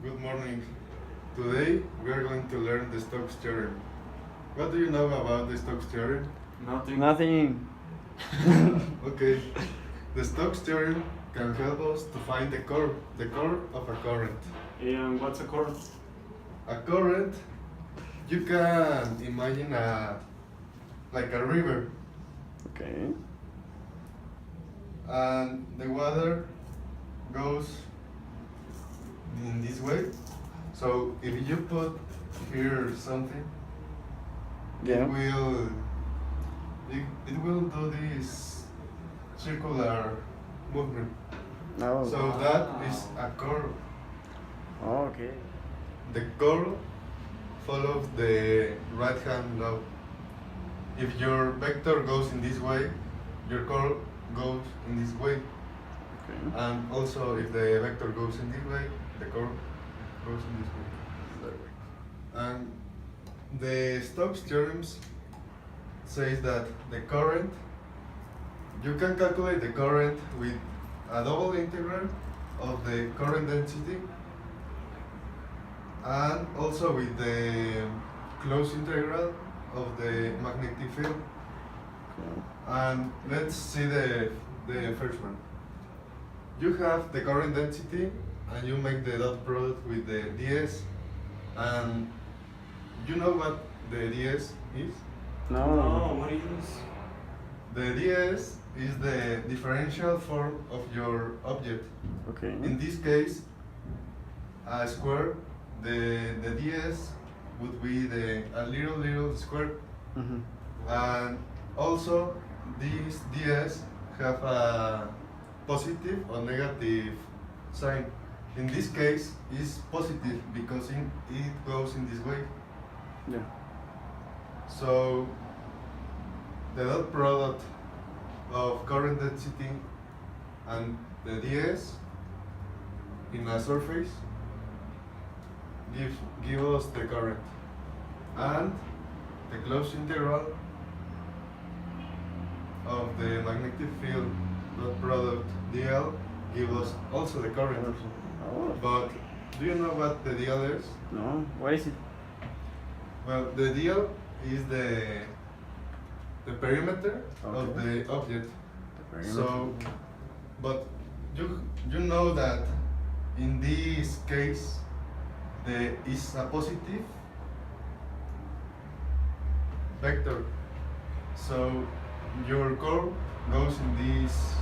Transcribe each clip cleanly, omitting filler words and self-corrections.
Good morning. Today we are going to learn the Stokes theorem. What do you know about the Stokes theorem? Nothing. Okay. The Stokes theorem can help us to find the core of a current. And what's a current? A current, you can imagine like a river, Okay. and the water goes in this way. So if you put here something, Yeah. it will do this circular movement. No. So that is a curve. Oh, okay. The curve follows the right hand law. If your vector goes in this way, your curve goes in this way. Okay. And also if the vector goes in this way, the curve goes in this way. And the Stokes theorems says that the current, you can calculate the current with a double integral of the current density and also with the closed integral of the magnetic field. Okay. And let's see the first one. You have the current density and you make the dot product with the ds, and you know what the ds is? No. What is? The ds is the differential form of your object. Okay. In this case, a square, the ds would be a little square, Mm-hmm. and also these ds have a positive or negative sign. In this case, it's positive because it goes in this way. Yeah. So the dot product of current density and the ds in a surface give us the current, and the closed integral of the magnetic field dot product dl give us also the current. Oh. But do you know what the dl is? No. What is it? Well, the dl is the perimeter of Okay. the object. Very So, but you know that in this case there is a positive vector. So your curve goes in this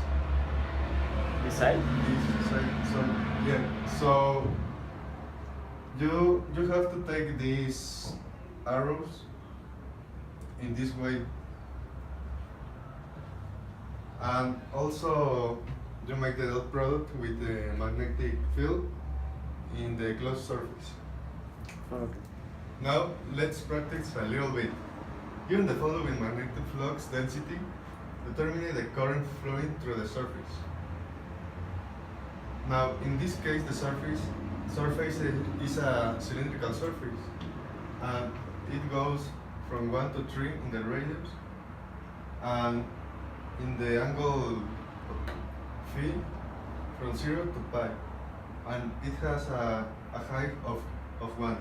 Beside? side. So yeah. So you have to take these arrows in this way, and also you make the dot product with the magnetic field in the closed surface. Okay. Now let's practice a little bit. Given the following magnetic flux density, determine the current flowing through the surface. Now in this case the surface is a cylindrical surface, and it goes from 1 to 3 in the radius, and in the angle phi from 0 to pi, and it has a height of 1.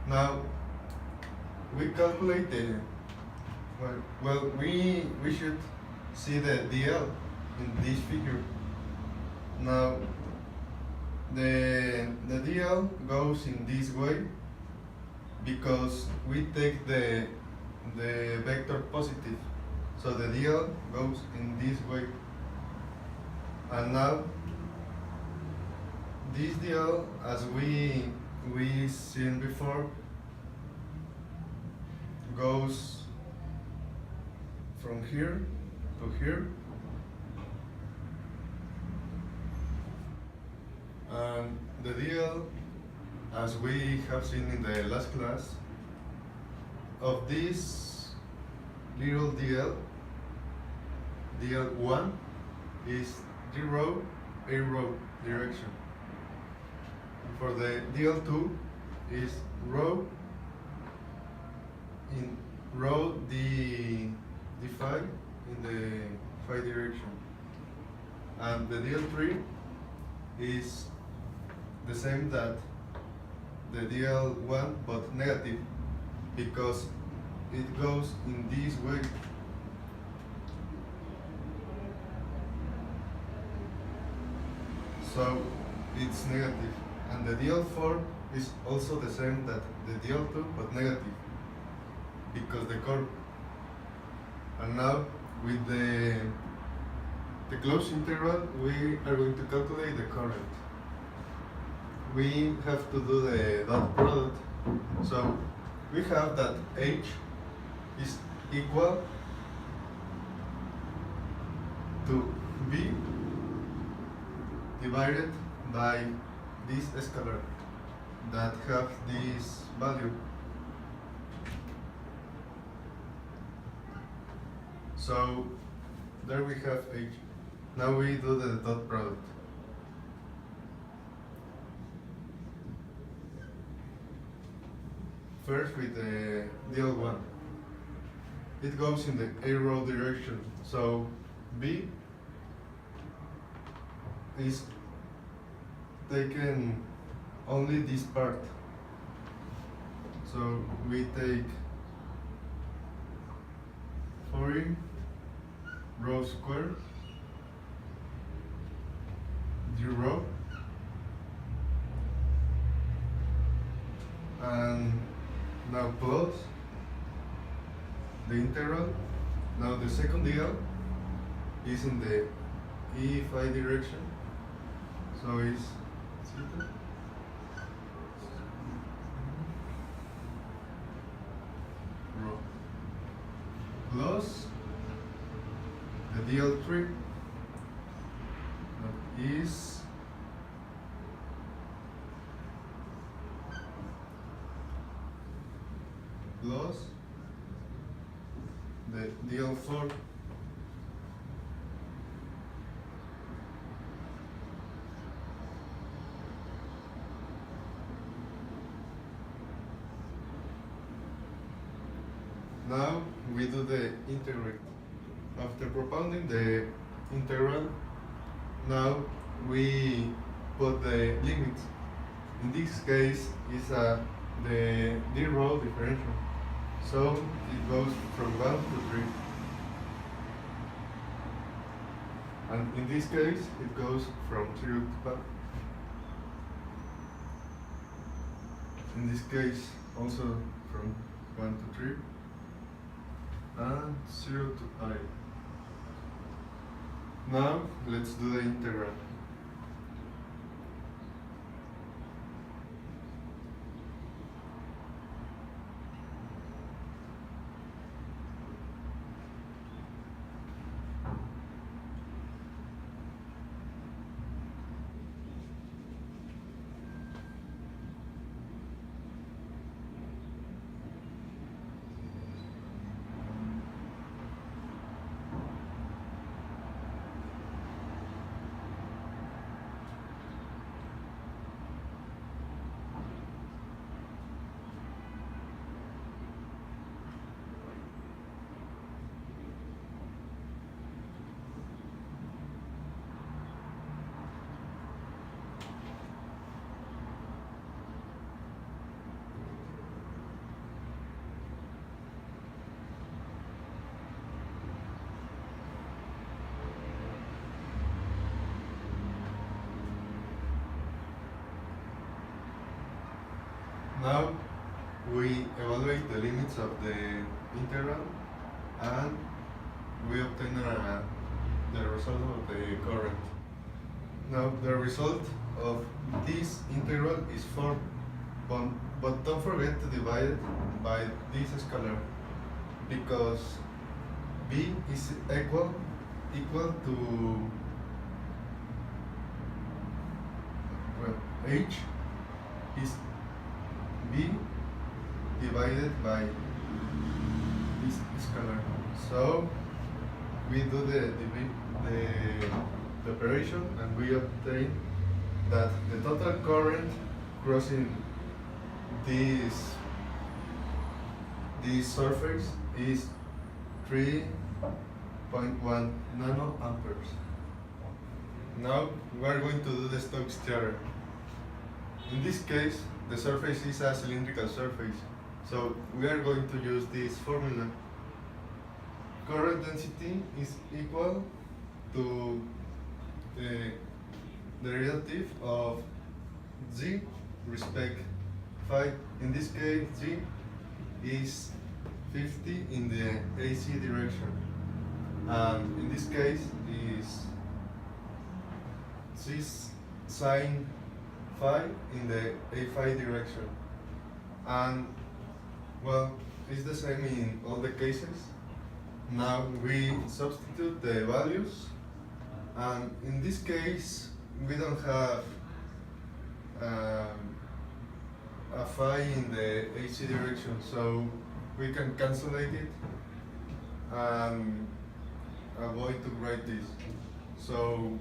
Now we calculate the we should see the dl in this figure. Now the dl goes in this way because we take the vector positive, so the dl goes in this way. And now this dl, as we seen before, goes from here to here, and the dl, as we have seen in the last class, of this little dl1 is a row direction. For the dl2 is rho in rho d phi in the phi direction, and the dl3 is the same that the DL1 but negative because it goes in this way. So it's negative, and the DL4 is also the same that the DL2 but negative because the curve. And now with the closed interval we are going to calculate the current. We have to do the dot product. So we have that H is equal to V divided by this scalar that have this value. So there we have H. Now we do the dot product. First with the DL1. It goes in the arrow direction. So B is taken only this part. So we take 40 rho squared, 0, and now plus the integral. Now the second DL is in the E phi direction, so it's theta rho plus the DL3 that is plus the DL4 Now we do the integrate. After propounding the integral, now we put the limits. In this case, is the d row differential. So it goes from 1 to 3. And in this case, it goes from 0 to 5. In this case, also from 1 to 3. And 0 to I. Now let's do the integral. Now we evaluate the limits of the integral and we obtain the result of the current. Now the result of this integral is 4, but don't forget to divide it by this scalar because b is equal to h is b divided by this scalar. So we do the operation and we obtain that the total current crossing this surface is 3.1 nanoamperes. Now we are going to do the Stokes theorem. in this case, the surface is a cylindrical surface. So we are going to use this formula. Current density is equal to the derivative of z respect phi. In this case, z is 50 in the AC direction. In this case is sine phi in the a phi direction. And well, it's the same in all the cases. Now we substitute the values, and in this case we don't have a phi in the AC direction, so we can cancellate it and avoid to write this. So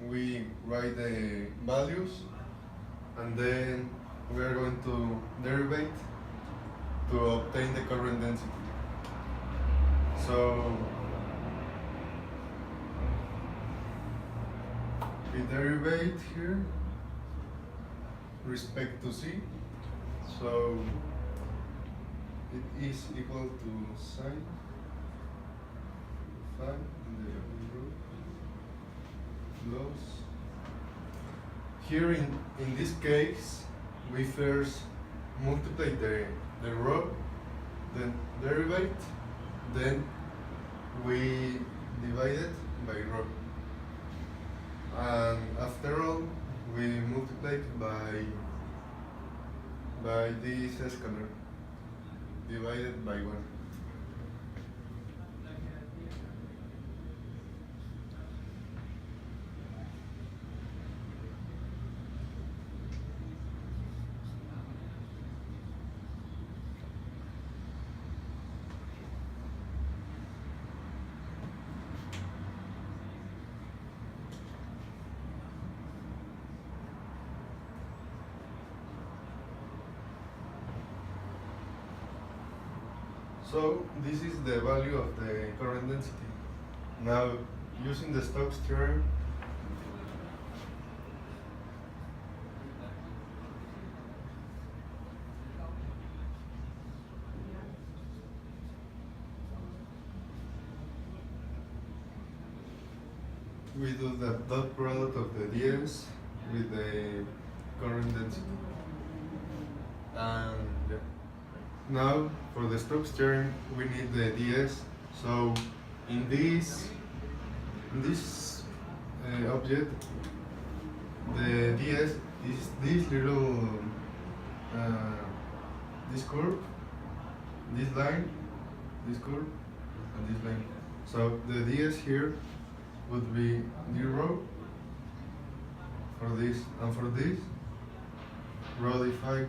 we write the values, and then we are going to derive to obtain the current density. So we derive here respect to c. So it is equal to sine phi in the root plus. Here in this case, we first multiply the rho, then derive, then we divide it by rho. And after all, we multiply it by this scalar divided by 1. So this is the value of the current density. Now, using the Stokes theorem, we do the dot product of the ds with the current density. And now, for the Stokes theorem, we need the ds. So, in this object, the ds is this little this curve, this line, this curve, and this line. So the ds here would be 0 for this, and for this, rho d phi.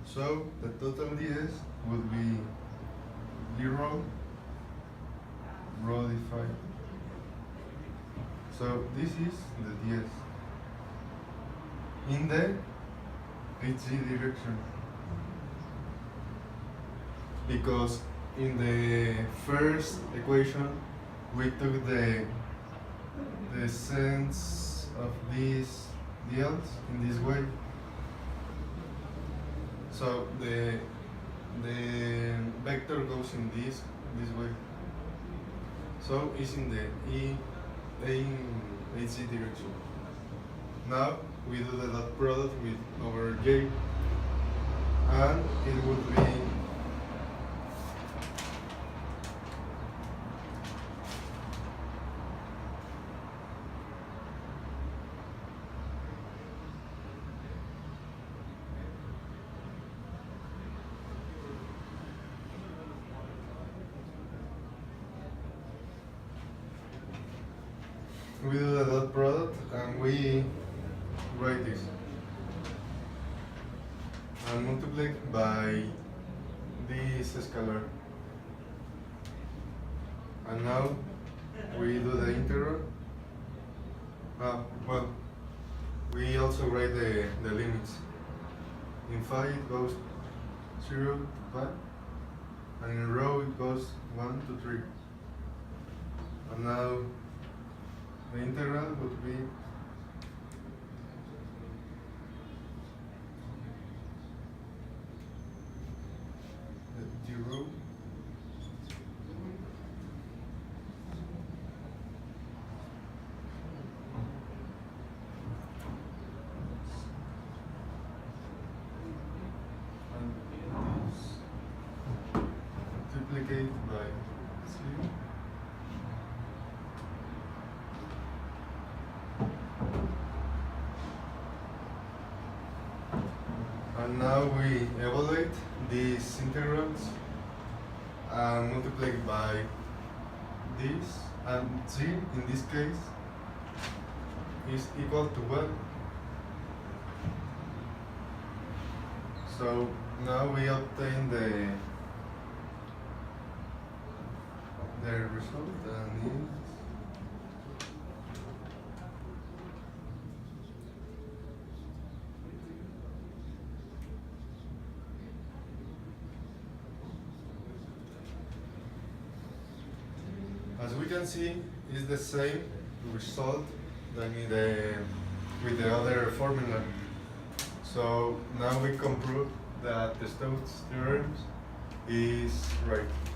So the total ds would be 0 rho d phi. So this is the ds in the hz direction, because in the first equation we took the sense of these dls in this way. So the vector goes in this way. So it's in the hz direction. Now we do the dot product with over j, and it would be we do the dot product and we write this and multiply by this scalar, and now we do the integral. Well, we also write the limits. In phi it goes 0 to pi, and in rho it goes 1 to 3. And now the integral would be And now we evaluate these integrals and multiply it by this, and z in this case is equal to what? So now we obtain the result, and is as we can see, is the same result than with the other formula. So now we can prove that the Stokes theorem is right.